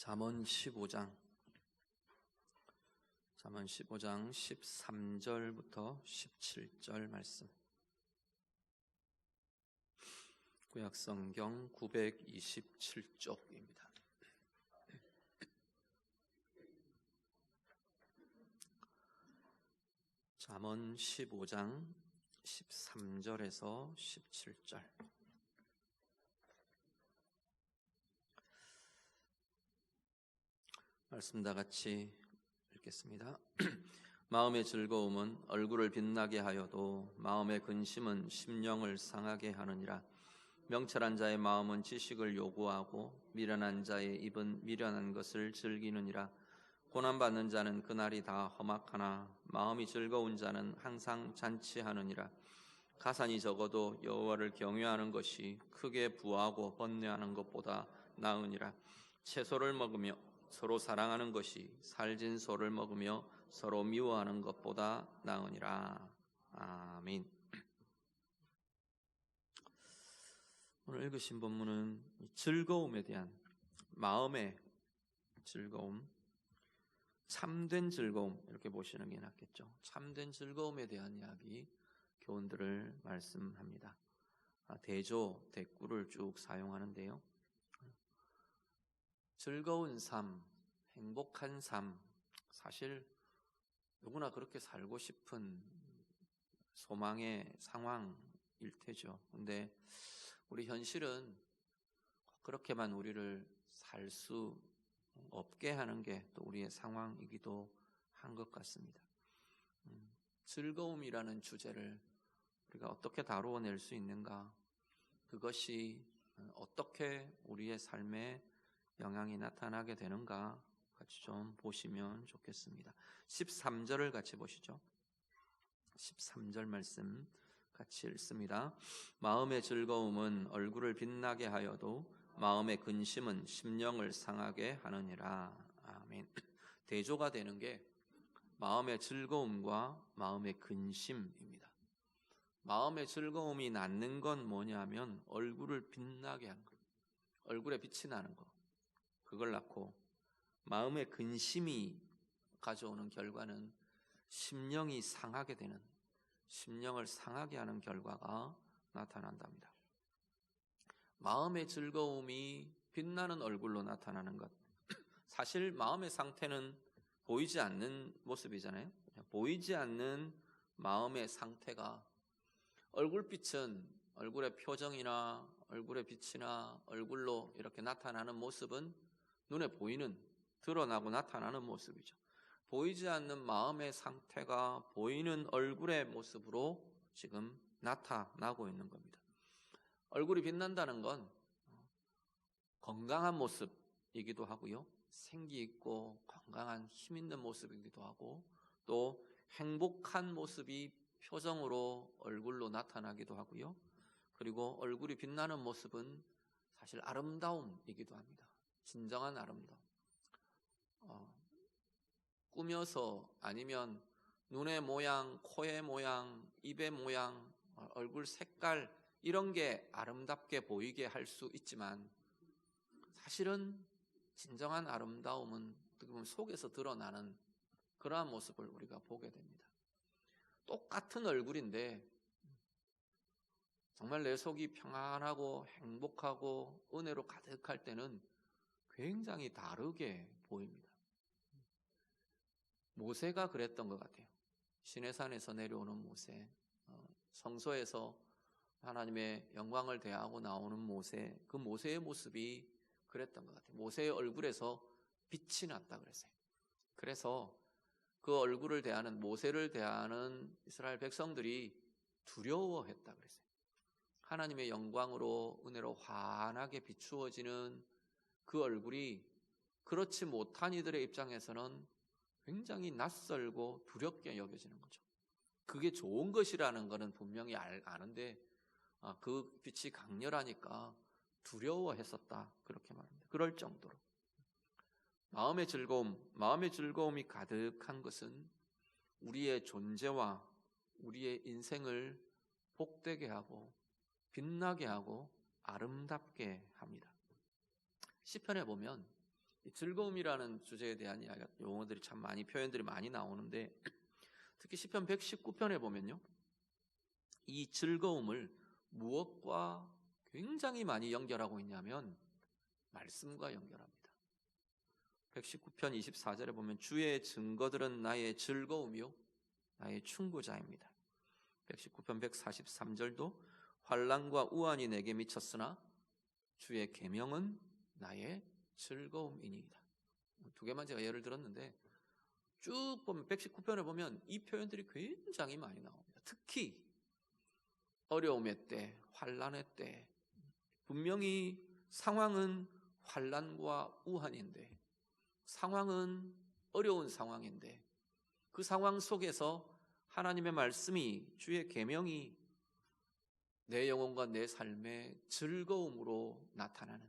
잠언 15장 13절부터 17절 말씀. 구약성경 927쪽입니다. 잠언 15장 13절에서 17절. 말씀 다 같이 읽겠습니다. 마음의 즐거움은 얼굴을 빛나게 하여도 마음의 근심은 심령을 상하게 하느니라. 명철한 자의 마음은 지식을 요구하고 미련한 자의 입은 미련한 것을 즐기느니라. 고난받는 자는 그날이 다 험악하나 마음이 즐거운 자는 항상 잔치하느니라. 가산이 적어도 여호와를 경외하는 것이 크게 부하고 번뇌하는 것보다 나으니라. 채소를 먹으며 서로 사랑하는 것이 살진 소를 먹으며 서로 미워하는 것보다 나으니라. 아멘. 오늘 읽으신 본문은 즐거움에 대한, 마음의 즐거움, 참된 즐거움, 이렇게 보시는 게 낫겠죠. 참된 즐거움에 대한 이야기, 교훈들을 말씀합니다. 대조, 대꾸를 쭉 사용하는데요. 즐거운 삶, 행복한 삶, 사실 누구나 그렇게 살고 싶은 소망의 상황일 테죠. 근데 우리 현실은 그렇게만 우리를 살 수 없게 하는 게 또 우리의 상황이기도 한 것 같습니다. 즐거움이라는 주제를 우리가 어떻게 다루어낼 수 있는가? 그것이 어떻게 우리의 삶에 영향이 나타나게 되는가 같이 좀 보시면 좋겠습니다. 13절을 같이 보시죠. 13절 말씀 같이 읽습니다. 마음의 즐거움은 얼굴을 빛나게 하여도 마음의 근심은 심령을 상하게 하느니라. 아멘. 대조가 되는 게 마음의 즐거움과 마음의 근심입니다. 마음의 즐거움이 낳는 건 뭐냐면 얼굴을 빛나게 하는 것, 얼굴에 빛이 나는 것, 그걸 낳고, 마음의 근심이 가져오는 결과는 심령이 상하게 되는, 심령을 상하게 하는 결과가 나타난답니다. 마음의 즐거움이 빛나는 얼굴로 나타나는 것, 사실 마음의 상태는 보이지 않는 모습이잖아요. 보이지 않는 마음의 상태가, 얼굴빛은, 얼굴의 표정이나 얼굴의 빛이나 얼굴로 이렇게 나타나는 모습은 눈에 보이는, 드러나고 나타나는 모습이죠. 보이지 않는 마음의 상태가 보이는 얼굴의 모습으로 지금 나타나고 있는 겁니다. 얼굴이 빛난다는 건 건강한 모습이기도 하고요, 생기 있고 건강한 힘 있는 모습이기도 하고, 또 행복한 모습이 표정으로 얼굴로 나타나기도 하고요, 그리고 얼굴이 빛나는 모습은 사실 아름다움이기도 합니다. 진정한 아름다움. 꾸며서, 아니면 눈의 모양, 코의 모양, 입의 모양, 얼굴 색깔, 이런 게 아름답게 보이게 할 수 있지만 사실은 진정한 아름다움은 어떻게 보면 속에서 드러나는 그러한 모습을 우리가 보게 됩니다. 똑같은 얼굴인데 정말 내 속이 평안하고 행복하고 은혜로 가득할 때는 굉장히 다르게 보입니다. 모세가 그랬던 것 같아요. 시내산에서 내려오는 모세, 성소에서 하나님의 영광을 대하고 나오는 모세, 그 모세의 모습이 그랬던 것 같아요. 모세의 얼굴에서 빛이 났다 그랬어요. 그래서 그 얼굴을 대하는, 모세를 대하는 이스라엘 백성들이 두려워했다 그랬어요. 하나님의 영광으로, 은혜로 환하게 비추어지는 그 얼굴이 그렇지 못한 이들의 입장에서는 굉장히 낯설고 두렵게 여겨지는 거죠. 그게 좋은 것이라는 것은 분명히 아는데 그 빛이 강렬하니까 두려워했었다, 그렇게 말합니다. 그럴 정도로 마음의 즐거움이 가득한 것은 우리의 존재와 우리의 인생을 복되게 하고 빛나게 하고 아름답게 합니다. 시편에 보면 이 즐거움이라는 주제에 대한 이야기가 용어들이 참 많이 표현들이 많이 나오는데 특히 시편 119편에 보면요. 이 즐거움을 무엇과 굉장히 많이 연결하고 있냐면 말씀과 연결합니다. 119편 24절에 보면 주의 증거들은 나의 즐거움이요 나의 충고자입니다. 119편 143절도 환난과 우환이 내게 미쳤으나 주의 계명은 나의 즐거움이니이다. 두 개만 제가 예를 들었는데 쭉 보면 119편에 보면 이 표현들이 굉장히 많이 나옵니다. 특히 어려움의 때, 환난의 때 분명히 상황은 환난과 우환인데 상황은 어려운 상황인데 그 상황 속에서 하나님의 말씀이 주의 계명이 내 영혼과 내 삶의 즐거움으로 나타나는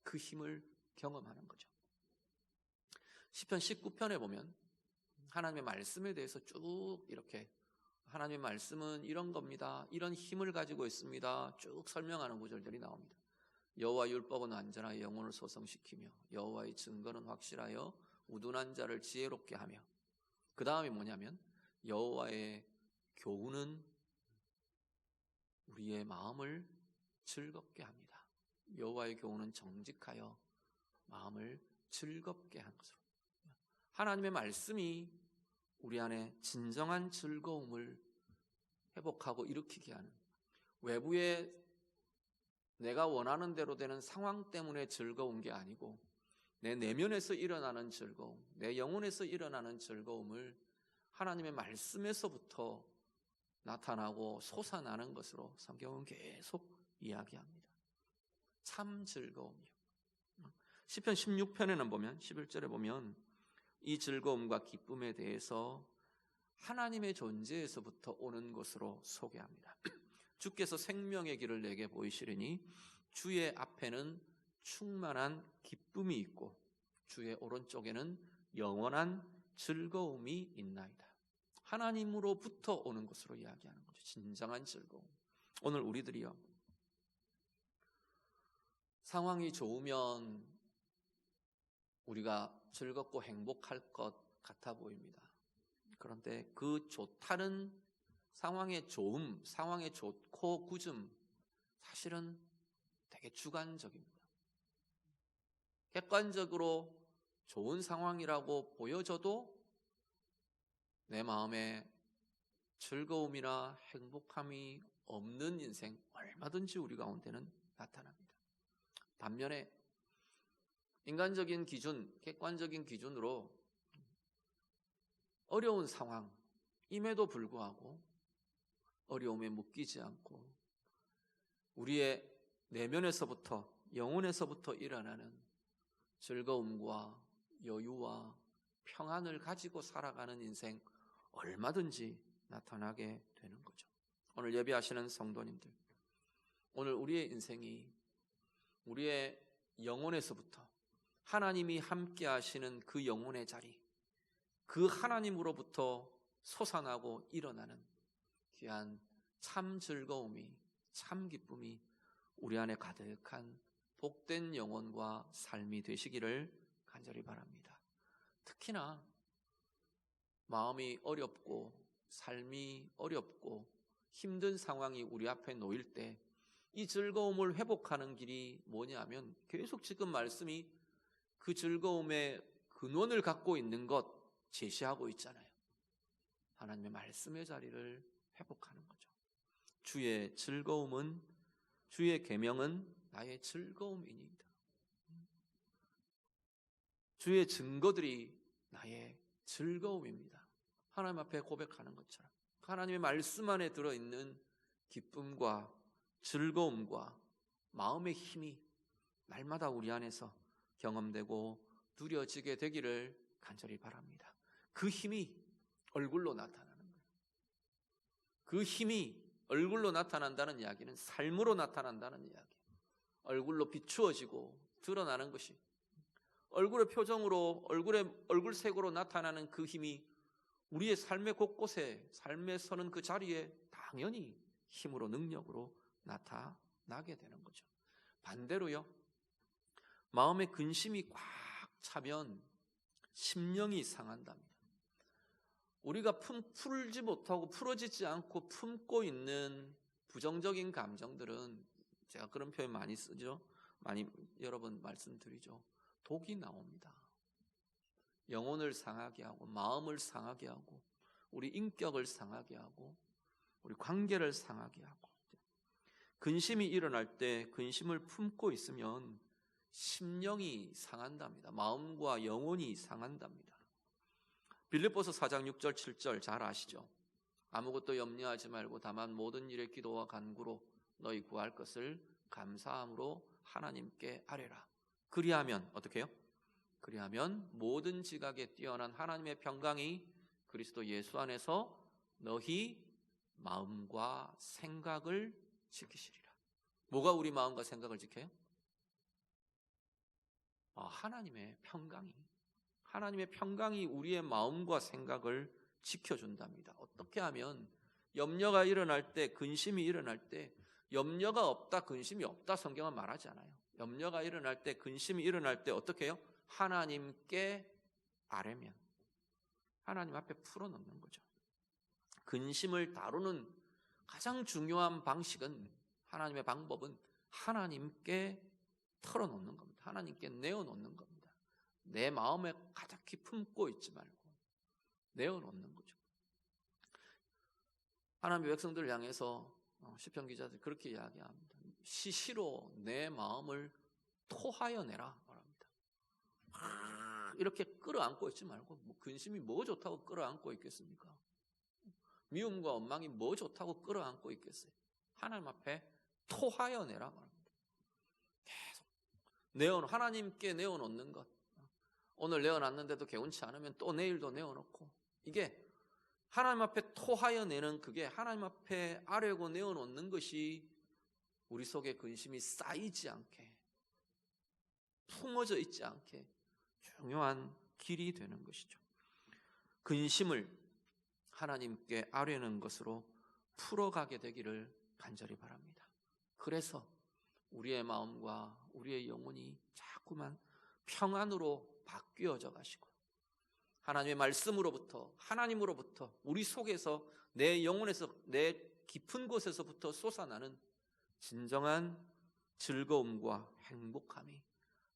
그 힘을 경험하는 거죠. 시편 19편에 보면 하나님의 말씀에 대해서 쭉 이렇게 하나님의 말씀은 이런 겁니다. 이런 힘을 가지고 있습니다. 쭉 설명하는 구절들이 나옵니다. 여호와 율법은 완전하여 영혼을 소성시키며 여호와의 증거는 확실하여 우둔한 자를 지혜롭게 하며 그 다음이 뭐냐면 여호와의 교훈은 우리의 마음을 즐겁게 합니다. 여호와의 교훈은 정직하여 마음을 즐겁게 하는 것으로 하나님의 말씀이 우리 안에 진정한 즐거움을 회복하고 일으키게 하는 외부의 내가 원하는 대로 되는 상황 때문에 즐거운 게 아니고 내 내면에서 일어나는 즐거움, 내 영혼에서 일어나는 즐거움을 하나님의 말씀에서부터 나타나고 솟아나는 것으로 성경은 계속 이야기합니다. 참 즐거움이요. 시편 16편에는 보면 11절에 보면 이 즐거움과 기쁨에 대해서 하나님의 존재에서부터 오는 것으로 소개합니다. 주께서 생명의 길을 내게 보이시리니 주의 앞에는 충만한 기쁨이 있고 주의 오른쪽에는 영원한 즐거움이 있나이다. 하나님으로부터 오는 것으로 이야기하는 거죠. 진정한 즐거움. 오늘 우리들이요 상황이 좋으면 우리가 즐겁고 행복할 것 같아 보입니다. 그런데 그 좋다는 상황의 좋음, 상황의 좋고 굳음 사실은 되게 주관적입니다. 객관적으로 좋은 상황이라고 보여져도 내 마음에 즐거움이나 행복함이 없는 인생 얼마든지 우리 가운데는 나타납니다. 반면에 인간적인 기준, 객관적인 기준으로 어려운 상황임에도 불구하고 어려움에 묶이지 않고 우리의 내면에서부터 영혼에서부터 일어나는 즐거움과 여유와 평안을 가지고 살아가는 인생 얼마든지 나타나게 되는 거죠. 오늘 예배하시는 성도님들, 오늘 우리의 인생이 우리의 영혼에서부터 하나님이 함께 하시는 그 영혼의 자리, 그 하나님으로부터 솟아나고 일어나는 귀한 참 즐거움이, 참 기쁨이 우리 안에 가득한 복된 영혼과 삶이 되시기를 간절히 바랍니다. 특히나 마음이 어렵고 삶이 어렵고 힘든 상황이 우리 앞에 놓일 때 이 즐거움을 회복하는 길이 뭐냐면 계속 지금 말씀이 그 즐거움의 근원을 갖고 있는 것 제시하고 있잖아요. 하나님의 말씀의 자리를 회복하는 거죠. 주의 즐거움은, 주의 계명은 나의 즐거움이니이다. 주의 증거들이 나의 즐거움입니다. 하나님 앞에 고백하는 것처럼 하나님의 말씀 안에 들어있는 기쁨과 즐거움과 마음의 힘이 날마다 우리 안에서 경험되고 누려지게 되기를 간절히 바랍니다. 그 힘이 얼굴로 나타나는 거예요. 그 힘이 얼굴로 나타난다는 이야기는 삶으로 나타난다는 이야기예요. 얼굴로 비추어지고 드러나는 것이 얼굴의 표정으로 얼굴색으로 나타나는 그 힘이 우리의 삶의 곳곳에 삶에 서는 그 자리에 당연히 힘으로 능력으로 나타나게 되는 거죠. 반대로요 마음의 근심이 꽉 차면 심령이 상한답니다. 우리가 풀지 못하고 풀어지지 않고 품고 있는 부정적인 감정들은, 제가 그런 표현 많이 쓰죠. 많이 여러 번 말씀드리죠. 독이 나옵니다. 영혼을 상하게 하고, 마음을 상하게 하고, 우리 인격을 상하게 하고, 우리 관계를 상하게 하고. 근심이 일어날 때 근심을 품고 있으면 심령이 상한답니다. 마음과 영혼이 상한답니다. 빌립보서 4장 6절 7절 잘 아시죠? 아무것도 염려하지 말고 다만 모든 일에 기도와 간구로 너희 구할 것을 감사함으로 하나님께 아뢰라. 그리하면 어떻게 해요? 그리하면 모든 지각에 뛰어난 하나님의 평강이 그리스도 예수 안에서 너희 마음과 생각을 지키시리라. 뭐가 우리 마음과 생각을 지켜요? 하나님의 평강이 우리의 마음과 생각을 지켜준답니다. 어떻게 하면 염려가 일어날 때, 근심이 일어날 때, 염려가 없다, 근심이 없다 성경은 말하지 않아요. 염려가 일어날 때, 근심이 일어날 때 어떻게 해요? 하나님께 아뢰면, 하나님 앞에 풀어놓는 거죠. 근심을 다루는 가장 중요한 방식은, 하나님의 방법은 하나님께 털어놓는 겁니다. 하나님께 내어놓는 겁니다. 내 마음에 가득히 품고 있지 말고 내어놓는 거죠. 하나님의 백성들을 향해서 시편 기자들이 그렇게 이야기합니다. 시시로 내 마음을 토하여 내라 말합니다. 이렇게 끌어안고 있지 말고, 근심이 뭐 좋다고 끌어안고 있겠습니까? 미움과 원망이 뭐 좋다고 끌어안고 있겠어요? 하나님 앞에 토하여 내라 말합니다. 계속 하나님께 내어놓는 것. 오늘 내어놨는데도 개운치 않으면 또 내일도 내어놓고, 이게 하나님 앞에 토하여 내는, 그게 하나님 앞에 아뢰고 내어놓는 것이 우리 속에 근심이 쌓이지 않게, 품어져 있지 않게 중요한 길이 되는 것이죠. 근심을 하나님께 아뢰는 것으로 풀어가게 되기를 간절히 바랍니다. 그래서 우리의 마음과 우리의 영혼이 자꾸만 평안으로 바뀌어져 가시고, 하나님의 말씀으로부터, 하나님으로부터, 우리 속에서, 내 영혼에서, 내 깊은 곳에서부터 솟아나는 진정한 즐거움과 행복함이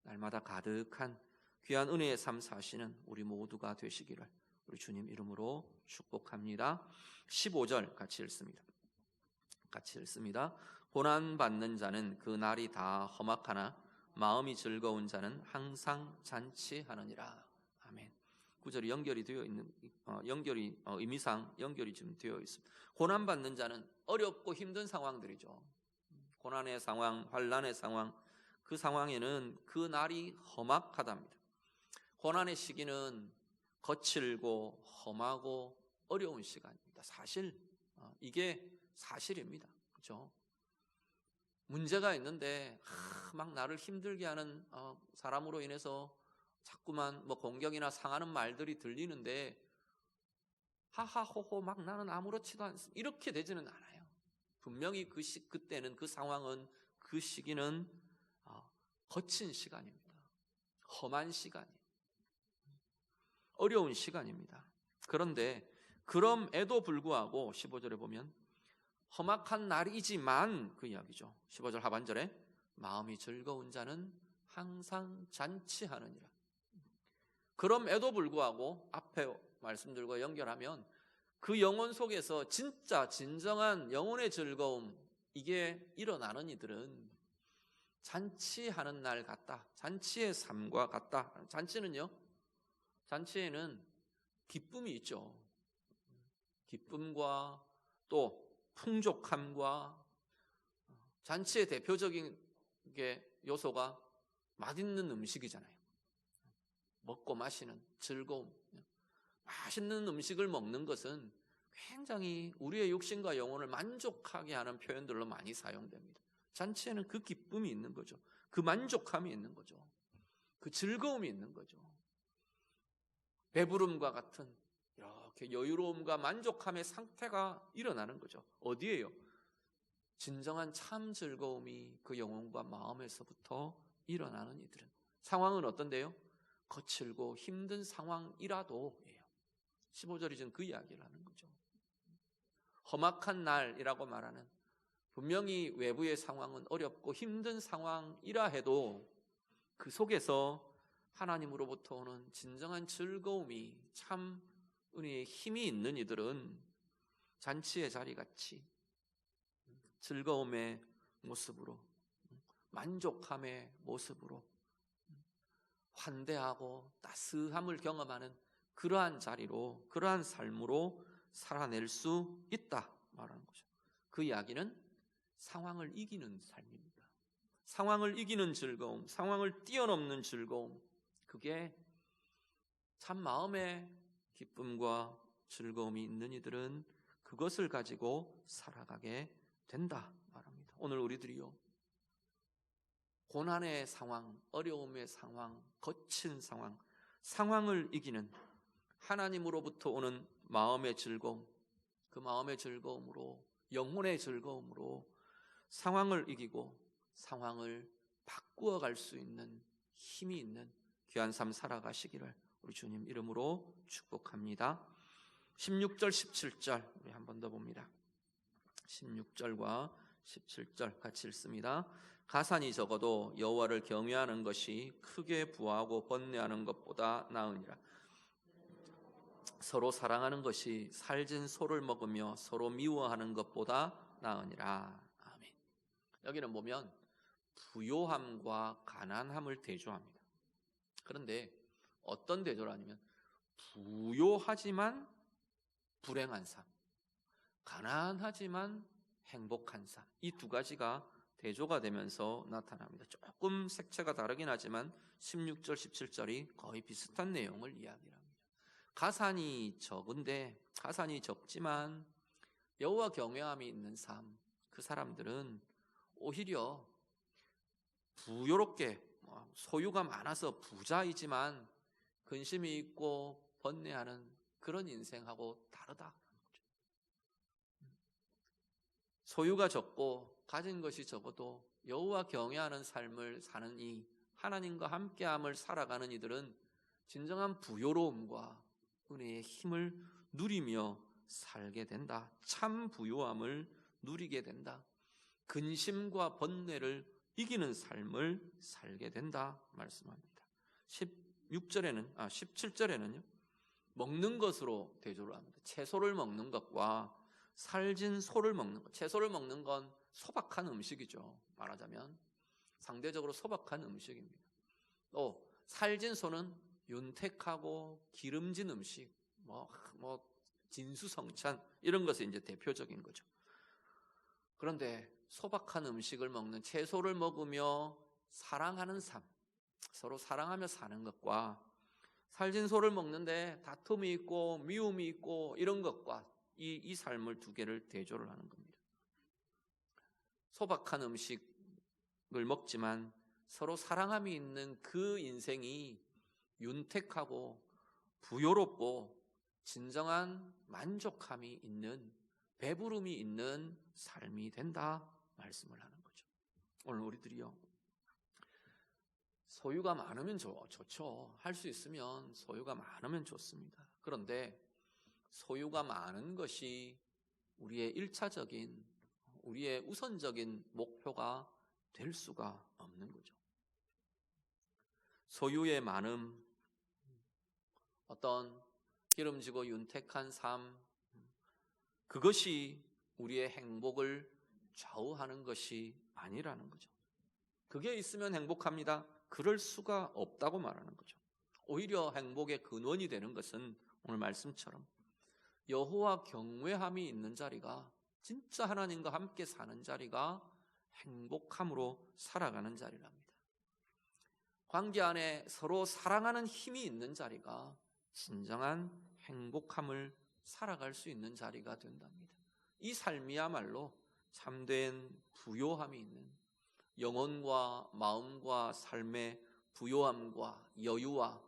날마다 가득한 귀한 은혜의 삶 사시는 우리 모두가 되시기를 우리 주님 이름으로 축복합니다. 15절 같이 읽습니다. 고난받는 자는 그 날이 다 험악하나 마음이 즐거운 자는 항상 잔치하느니라. 아멘. 구절이 연결이 되어 있는, 의미상 연결이 지금 되어 있습니다. 고난받는 자는 어렵고 힘든 상황들이죠. 고난의 상황, 환난의 상황, 그 상황에는 그 날이 험악하답니다. 고난의 시기는 거칠고 험하고 어려운 시간입니다. 사실 이게 사실입니다. 그렇죠? 문제가 있는데 막 나를 힘들게 하는 사람으로 인해서 자꾸만 공격이나 상하는 말들이 들리는데, 하하호호 막 나는 아무렇지도 않습니다, 이렇게 되지는 않아요. 분명히 그때는, 그 상황은, 그 시기는 거친 시간입니다. 험한 시간이에요. 어려운 시간입니다. 그런데 그럼에도 불구하고 15절에 보면 험악한 날이지만, 그 이야기죠. 15절 하반절에 마음이 즐거운 자는 항상 잔치하느니라. 그럼에도 불구하고 앞에 말씀들과 연결하면 그 영혼 속에서 진짜 진정한 영혼의 즐거움, 이게 일어나는 이들은 잔치하는 날 같다, 잔치의 삶과 같다. 잔치에는 기쁨이 있죠. 기쁨과 또 풍족함과, 잔치의 대표적인 요소가 맛있는 음식이잖아요. 먹고 마시는 즐거움. 맛있는 음식을 먹는 것은 굉장히 우리의 육신과 영혼을 만족하게 하는 표현들로 많이 사용됩니다. 잔치에는 그 기쁨이 있는 거죠. 그 만족함이 있는 거죠. 그 즐거움이 있는 거죠. 배부름과 같은 이렇게 여유로움과 만족함의 상태가 일어나는 거죠. 어디에요? 진정한 참 즐거움이 그 영혼과 마음에서부터 일어나는 이들은. 상황은 어떤데요? 거칠고 힘든 상황이라도 15절이 지금 그 이야기를 하는 거죠. 험악한 날이라고 말하는, 분명히 외부의 상황은 어렵고 힘든 상황이라 해도 그 속에서 하나님으로부터 오는 진정한 즐거움이, 참 은혜의 힘이 있는 이들은 잔치의 자리같이 즐거움의 모습으로, 만족함의 모습으로, 환대하고 따스함을 경험하는 그러한 자리로, 그러한 삶으로 살아낼 수 있다 말하는 거죠. 그 이야기는 상황을 이기는 삶입니다. 상황을 이기는 즐거움, 상황을 뛰어넘는 즐거움, 그게 참 마음의 기쁨과 즐거움이 있는 이들은 그것을 가지고 살아가게 된다 말합니다. 오늘 우리들이요, 고난의 상황, 어려움의 상황, 거친 상황, 상황을 이기는 하나님으로부터 오는 마음의 즐거움, 그 마음의 즐거움으로, 영혼의 즐거움으로 상황을 이기고 상황을 바꾸어 갈 수 있는 힘이 있는 귀한 삶 살아가시기를 우리 주님 이름으로 축복합니다. 16절, 17절 우리 한 번 더 봅니다. 16절과 17절 같이 읽습니다. 가산이 적어도 여호와를 경외하는 것이 크게 부하고 번뇌하는 것보다 나으니라. 서로 사랑하는 것이 살진 소를 먹으며 서로 미워하는 것보다 나으니라. 아멘. 여기는 보면 부요함과 가난함을 대조합니다. 그런데 어떤 대조를 하냐면 부요하지만 불행한 삶, 가난하지만 행복한 삶, 이 두 가지가 대조가 되면서 나타납니다. 조금 색채가 다르긴 하지만 16절, 17절이 거의 비슷한 내용을 이야기합니다. 가산이 적은데, 가산이 적지만 여호와 경외함이 있는 삶, 그 사람들은 오히려 부요롭게, 소유가 많아서 부자이지만 근심이 있고 번뇌하는 그런 인생하고 다르다. 소유가 적고 가진 것이 적어도 여호와 경외하는 삶을 사는 이 하나님과 함께함을 살아가는 이들은 진정한 부요로움과 은혜의 힘을 누리며 살게 된다. 참 부요함을 누리게 된다. 근심과 번뇌를 이기는 삶을 살게 된다 말씀합니다. 17절에는요, 먹는 것으로 대조를 합니다. 채소를 먹는 것과 살진 소를 먹는 것. 채소를 먹는 건 소박한 음식이죠. 말하자면 상대적으로 소박한 음식입니다. 또 살진 소는 윤택하고 기름진 음식, 진수성찬 이런 것이 이제 대표적인 거죠. 그런데 소박한 음식을 먹는, 채소를 먹으며 사랑하는 삶, 서로 사랑하며 사는 것과 살진 소를 먹는데 다툼이 있고 미움이 있고 이런 것과 이 삶을 두 개를 대조를 하는 겁니다. 소박한 음식을 먹지만 서로 사랑함이 있는 그 인생이 윤택하고 부요롭고 진정한 만족함이 있는, 배부름이 있는 삶이 된다 말씀을 하는 거죠. 오늘 우리들이요, 소유가 많으면 좋죠. 할 수 있으면 소유가 많으면 좋습니다. 그런데 소유가 많은 것이 우리의 1차적인, 우리의 우선적인 목표가 될 수가 없는 거죠. 소유의 많음, 어떤 기름지고 윤택한 삶, 그것이 우리의 행복을 좌우하는 것이 아니라는 거죠. 그게 있으면 행복합니다. 그럴 수가 없다고 말하는 거죠. 오히려 행복의 근원이 되는 것은 오늘 말씀처럼 여호와 경외함이 있는 자리가, 진짜 하나님과 함께 사는 자리가 행복함으로 살아가는 자리랍니다. 관계 안에 서로 사랑하는 힘이 있는 자리가 진정한 행복함을 살아갈 수 있는 자리가 된답니다. 이 삶이야말로 참된 부요함이 있는, 영혼과 마음과 삶의 부요함과 여유와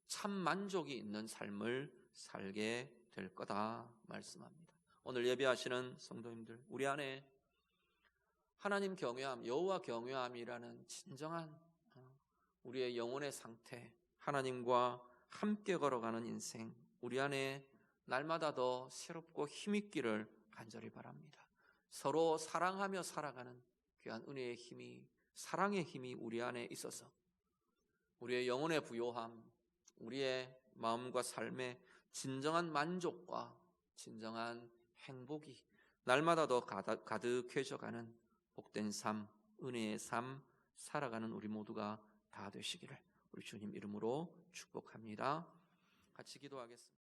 참 만족이 있는 삶을 살게 될 거다 말씀합니다. 오늘 예배하시는 성도님들, 우리 안에 하나님 경외함, 여호와 경외함이라는 진정한 우리의 영혼의 상태, 하나님과 함께 걸어가는 인생, 우리 안에 날마다 더 새롭고 힘있기를 간절히 바랍니다. 서로 사랑하며 살아가는 귀한 은혜의 힘이, 사랑의 힘이 우리 안에 있어서 우리의 영혼의 부요함, 우리의 마음과 삶의 진정한 만족과 진정한 행복이 날마다 더 가득해져가는 복된 삶, 은혜의 삶 살아가는 우리 모두가 다 되시기를 우리 주님 이름으로 축복합니다. 같이 기도하겠습니다.